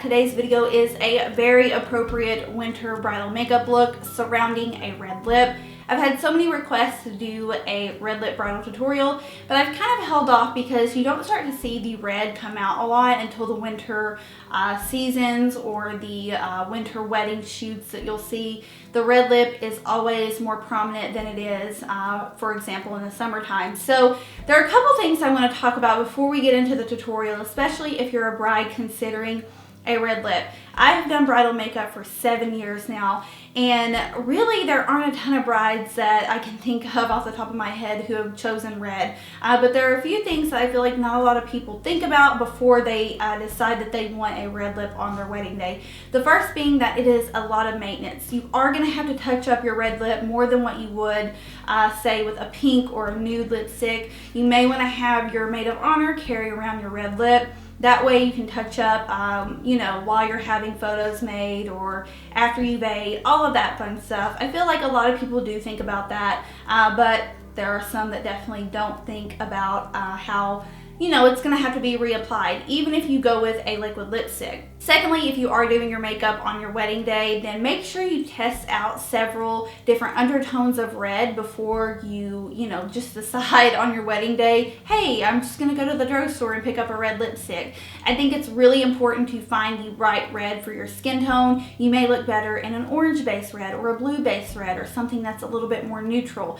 Today's video is a very appropriate winter bridal makeup look surrounding a red lip. I've had so many requests to do a red lip bridal tutorial, but I've kind of held off because you don't start to see the red come out a lot until the winter seasons or the winter wedding shoots that you'll see. The red lip is always more prominent than it is, for example, in the summertime. So there are a couple things I want to talk about before we get into the tutorial, especially if you're a bride considering a red lip. I've done bridal makeup for 7 years now, and really there aren't a ton of brides that I can think of off the top of my head who have chosen red. But there are a few things that I feel like not a lot of people think about before they decide that they want a red lip on their wedding day. The first being that it is a lot of maintenance. You are going to have to touch up your red lip more than what you would say with a pink or a nude lipstick. You may want to have your maid of honor carry around your red lip. That way you can touch up, you know, while you're having photos made or after you've ate, all of that fun stuff. I feel like a lot of people do think about that, but there are some that definitely don't think about how, you know, it's going to have to be reapplied, even if you go with a liquid lipstick. Secondly, if you are doing your makeup on your wedding day, then make sure you test out several different undertones of red before you know, just decide on your wedding day, hey, I'm just going to go to the drugstore and pick up a red lipstick. I think it's really important to find the right red for your skin tone. You may look better in an orange-based red or a blue-based red or something that's a little bit more neutral.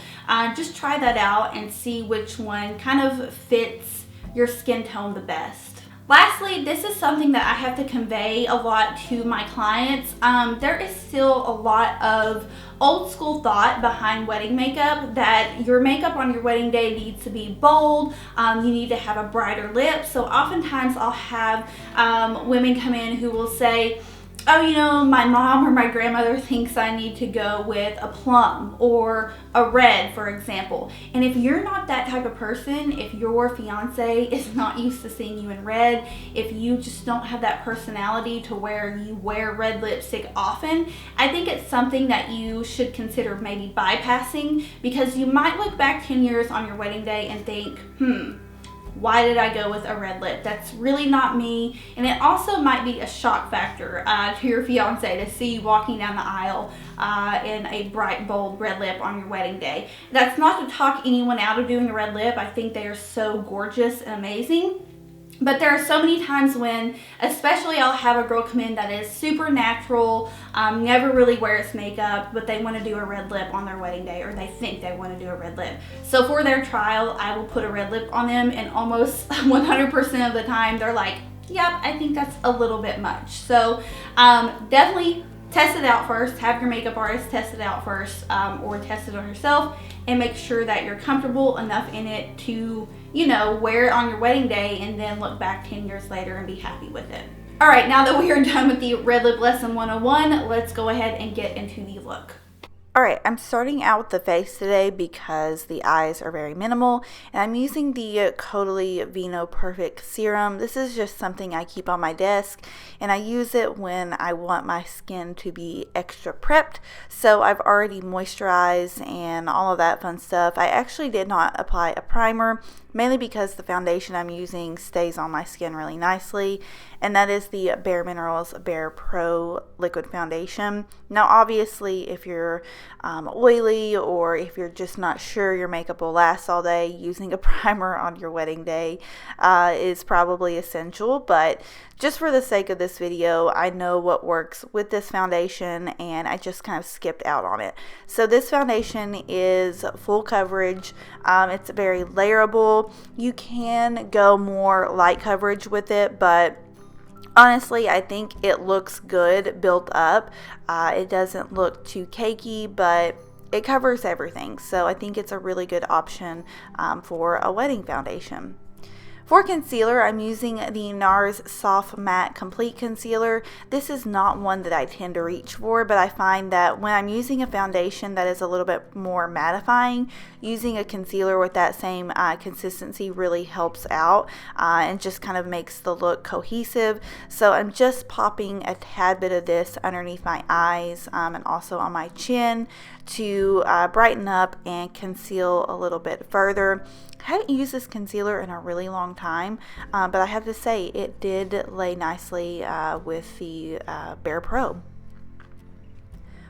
Just try that out and see which one kind of fits your skin tone the best. Lastly, this is something that I have to convey a lot to my clients. There is still a lot of old school thought behind wedding makeup that your makeup on your wedding day needs to be bold. You need to have a brighter lip. So oftentimes I'll have women come in who will say, oh, you know, my mom or my grandmother thinks I need to go with a plum or a red, for example. And if you're not that type of person, if your fiance is not used to seeing you in red, if you just don't have that personality to where you wear red lipstick often, I think it's something that you should consider maybe bypassing, because you might look back 10 years on your wedding day and think, why did I go with a red lip? That's really not me. And it also might be a shock factor to your fiance to see you walking down the aisle in a bright, bold red lip on your wedding day. That's not to talk anyone out of doing a red lip. I think they are so gorgeous and amazing. But there are so many times when, especially I'll have a girl come in that is super natural, never really wears makeup, but they want to do a red lip on their wedding day, or they think they want to do a red lip. So for their trial, I will put a red lip on them, and almost 100% of the time they're like, yep, I think that's a little bit much. So definitely test it out first. Have your makeup artist test it out first, or test it on yourself, and make sure that you're comfortable enough in it to, you know, wear it on your wedding day and then look back 10 years later and be happy with it. All right, now that we are done with the red lip lesson 101, let's go ahead and get into the look. Alright, I'm starting out with the face today because the eyes are very minimal, and I'm using the Caudalie Vino Perfect Serum. This is just something I keep on my desk, and I use it when I want my skin to be extra prepped. So I've already moisturized and all of that fun stuff. I actually did not apply a primer, mainly because the foundation I'm using stays on my skin really nicely, and that is the bareMinerals Bare Pro Liquid Foundation. Now obviously if you're oily, or if you're just not sure your makeup will last all day, using a primer on your wedding day is probably essential, but just for the sake of this video, I know what works with this foundation, and I just kind of skipped out on it. So this foundation is full coverage. It's very layerable. You can go more light coverage with it, but honestly, I think it looks good built up. It doesn't look too cakey, but it covers everything. So I think it's a really good option for a wedding foundation. For concealer, I'm using the NARS Soft Matte Complete Concealer. This is not one that I tend to reach for, but I find that when I'm using a foundation that is a little bit more mattifying, using a concealer with that same consistency really helps out and just kind of makes the look cohesive. So I'm just popping a tad bit of this underneath my eyes and also on my chin to brighten up and conceal a little bit further. I haven't used this concealer in a really long time, but I have to say it did lay nicely with the Bare Pro.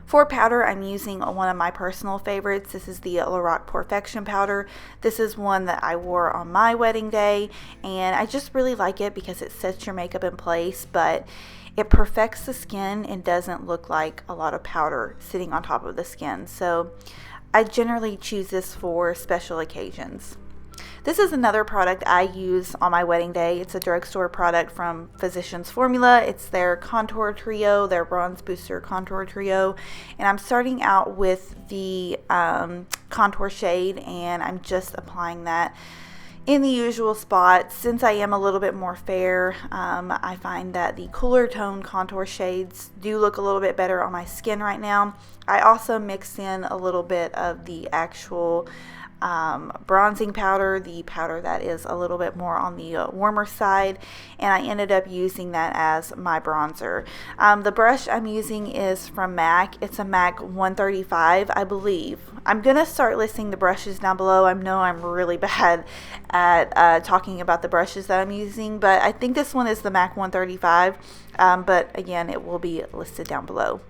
For powder, I'm using one of my personal favorites. This is the LORAC Porefection powder. This is one that I wore on my wedding day, and I just really like it because it sets your makeup in place, but it perfects the skin and doesn't look like a lot of powder sitting on top of the skin. So I generally choose this for special occasions. This is another product I use on my wedding day. It's a drugstore product from Physicians Formula. It's their Contour Trio, their Bronze Booster Contour Trio. And I'm starting out with the contour shade, and I'm just applying that in the usual spots. Since I am a little bit more fair, I find that the cooler tone contour shades do look a little bit better on my skin right now. I also mixed in a little bit of the actual bronzing powder, the powder that is a little bit more on the warmer side, and I ended up using that as my bronzer. The brush I'm using is from MAC. It's a MAC 135, I believe. I'm gonna start listing the brushes down below. I know I'm really bad at talking about the brushes that I'm using, but I think this one is the MAC 135, but again, it will be listed down below.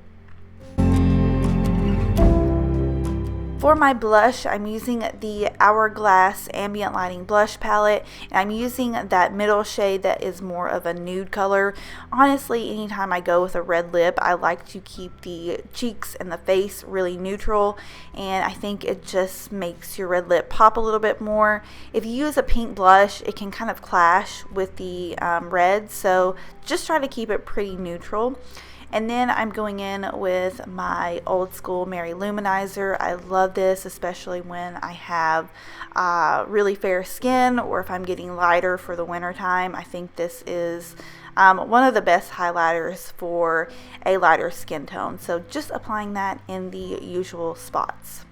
For my blush, I'm using the Hourglass Ambient Lighting Blush Palette, and I'm using that middle shade that is more of a nude color. Honestly, anytime I go with a red lip, I like to keep the cheeks and the face really neutral, and I think it just makes your red lip pop a little bit more. If you use a pink blush, it can kind of clash with the red, so just try to keep it pretty neutral. And then I'm going in with my Old School Mary Luminizer. I love this, especially when I have really fair skin, or if I'm getting lighter for the winter time. I think this is one of the best highlighters for a lighter skin tone. So just applying that in the usual spots.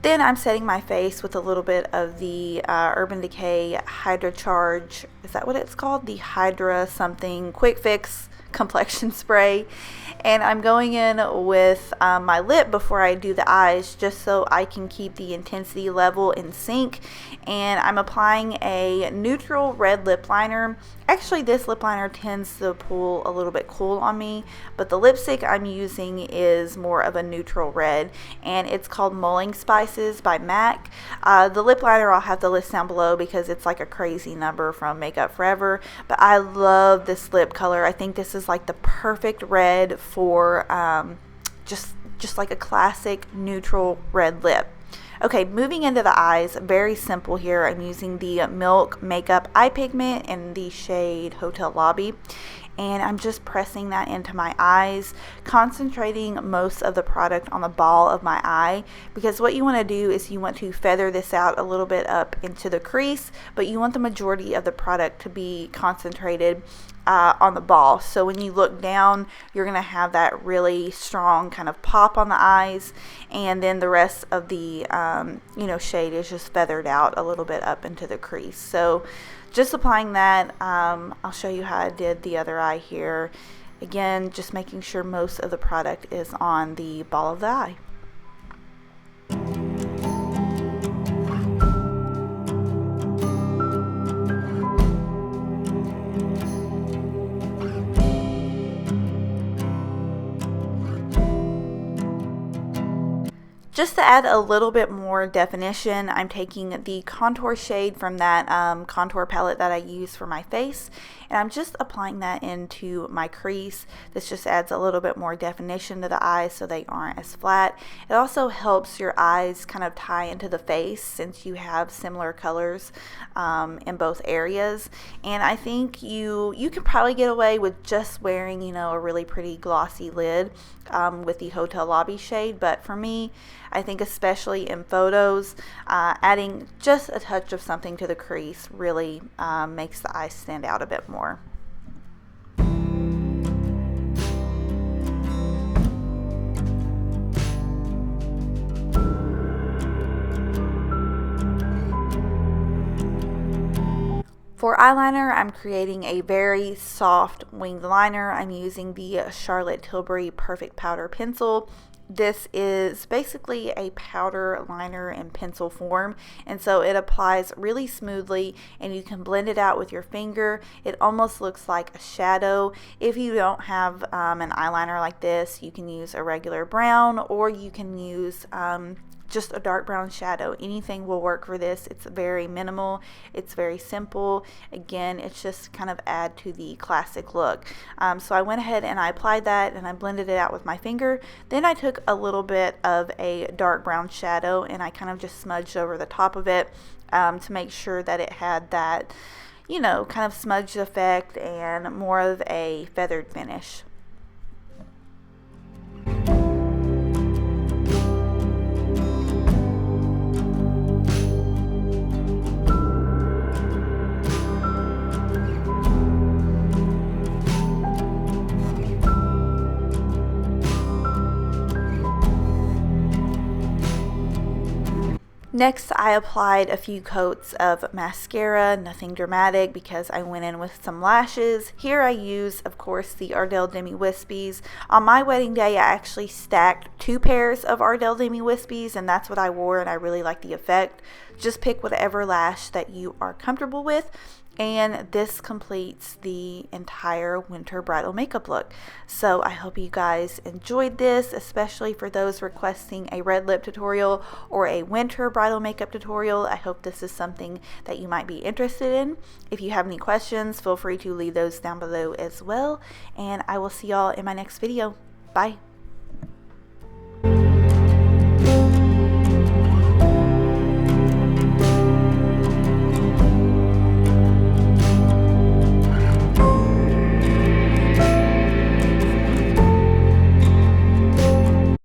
Then I'm setting my face with a little bit of the Urban Decay Hydra Charge. Is that what it's called? The Hydra something Quick Fix complexion spray. And I'm going in with my lip before I do the eyes, just so I can keep the intensity level in sync. And I'm applying a neutral red lip liner. Actually, this lip liner tends to pull a little bit cool on me, but the lipstick I'm using is more of a neutral red, and it's called Mulling Spices by MAC. The lip liner I'll have to list down below because it's like a crazy number from Makeup Forever, but I love this lip color. I think this is like the perfect red for just like a classic neutral red lip. Okay, moving into the eyes, very simple here. I'm using the Milk Makeup Eye Pigment in the shade Hotel Lobby, and I'm just pressing that into my eyes, concentrating most of the product on the ball of my eye, because what you want to do is you want to feather this out a little bit up into the crease, but you want the majority of the product to be concentrated on the ball. So when you look down, you're going to have that really strong kind of pop on the eyes, and then the rest of the shade is just feathered out a little bit up into the crease. So just applying that. I'll show you how I did the other eye here. Again, just making sure most of the product is on the ball of the eye. Just to add a little bit more definition, I'm taking the contour shade from that contour palette that I use for my face, and I'm just applying that into my crease. This just adds a little bit more definition to the eyes so they aren't as flat. It also helps your eyes kind of tie into the face since you have similar colors in both areas. And I think you can probably get away with just wearing, a really pretty glossy lid with the Hotel Lobby shade, but for me, I think especially in photos, adding just a touch of something to the crease really makes the eyes stand out a bit more. For eyeliner, I'm creating a very soft winged liner. I'm using the Charlotte Tilbury Perfect Powder Pencil. This is basically a powder liner in pencil form, and so it applies really smoothly, and you can blend it out with your finger. It almost looks like a shadow. If you don't have an eyeliner like this, you can use a regular brown, or you can use just a dark brown shadow. Anything will work for this. It's very minimal, it's very simple. Again, it's just kind of add to the classic look. So I went ahead and I applied that and I blended it out with my finger. Then I took a little bit of a dark brown shadow and I kind of just smudged over the top of it to make sure that it had that, you know, kind of smudged effect and more of a feathered finish. Next, I applied a few coats of mascara, nothing dramatic because I went in with some lashes. Here I use, of course, the Ardell Demi Wispies. On my wedding day, I actually stacked 2 pairs of Ardell Demi Wispies, and that's what I wore, and I really like the effect. Just pick whatever lash that you are comfortable with. And this completes the entire winter bridal makeup look. So I hope you guys enjoyed this, especially for those requesting a red lip tutorial or a winter bridal makeup tutorial. I hope this is something that you might be interested in. If you have any questions, feel free to leave those down below as well. And I will see y'all in my next video. Bye.